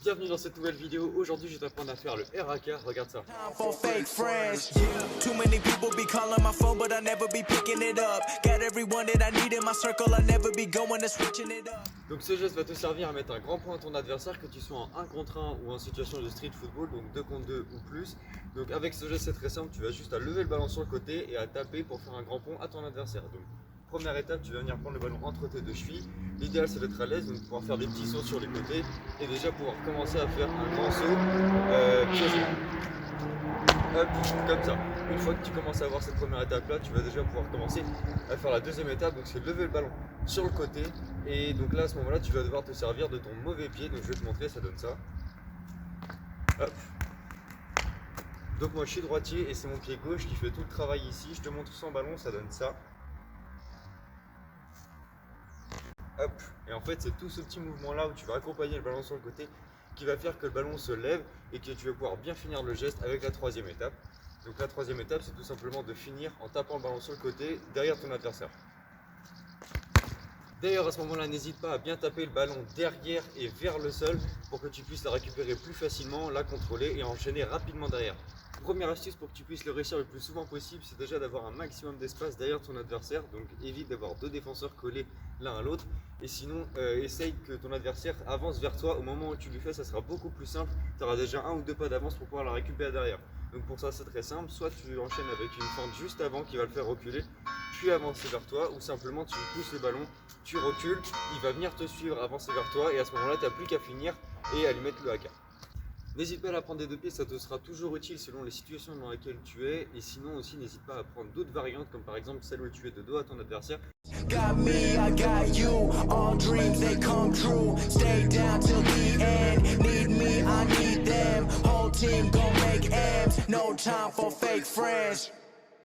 Bienvenue dans cette nouvelle vidéo. Aujourd'hui, je vais t'apprendre à faire le RAK. Regarde ça. Donc ce geste va te servir à mettre un grand point à ton adversaire, que tu sois en 1 contre 1 ou en situation de street football, donc 2 contre 2 ou plus. Donc avec ce geste c'est très simple, tu vas juste à lever le ballon sur le côté et à taper pour faire un grand pont à ton adversaire. Donc première étape, tu vas venir prendre le ballon entre tes deux chevilles. L'idéal c'est d'être à l'aise, donc pouvoir faire des petits sauts sur les côtés et déjà pouvoir commencer à faire un grand saut piégé. Hop, comme ça. Une fois que tu commences à avoir cette première étape là, tu vas déjà pouvoir commencer à faire la deuxième étape, donc c'est lever le ballon sur le côté. Et donc là à ce moment là tu vas devoir te servir de ton mauvais pied, donc je vais te montrer, ça donne ça. Hop. Donc moi je suis droitier et c'est mon pied gauche qui fait tout le travail ici. Je te montre sans ballon, ça donne ça. Hop. Et en fait c'est tout ce petit mouvement là où tu vas accompagner le ballon sur le côté qui va faire que le ballon se lève et que tu vas pouvoir bien finir le geste avec la troisième étape. Donc la troisième étape c'est tout simplement de finir en tapant le ballon sur le côté derrière ton adversaire. D'ailleurs à ce moment là n'hésite pas à bien taper le ballon derrière et vers le sol pour que tu puisses la récupérer plus facilement, la contrôler et enchaîner rapidement derrière. Première astuce pour que tu puisses le réussir le plus souvent possible, c'est déjà d'avoir un maximum d'espace derrière ton adversaire, donc évite d'avoir deux défenseurs collés l'un à l'autre, et sinon essaye que ton adversaire avance vers toi. Au moment où tu lui fais, ça sera beaucoup plus simple, tu auras déjà 1 ou 2 pas d'avance pour pouvoir la récupérer derrière. Donc pour ça c'est très simple, soit tu enchaînes avec une fente juste avant qui va le faire reculer, puis avancer vers toi, ou simplement tu pousses le ballon, tu recules, il va venir te suivre, avancer vers toi, et à ce moment là tu n'as plus qu'à finir et à lui mettre le haka. N'hésite pas à la prendre des deux pieds, ça te sera toujours utile selon les situations dans lesquelles tu es. Et sinon aussi n'hésite pas à prendre d'autres variantes comme par exemple celle où tu es de dos à ton adversaire. Got me, I got you, all dreams they come true. Stay down till the end, need me, I need them. Whole team gon' make M's, no time for fake friends.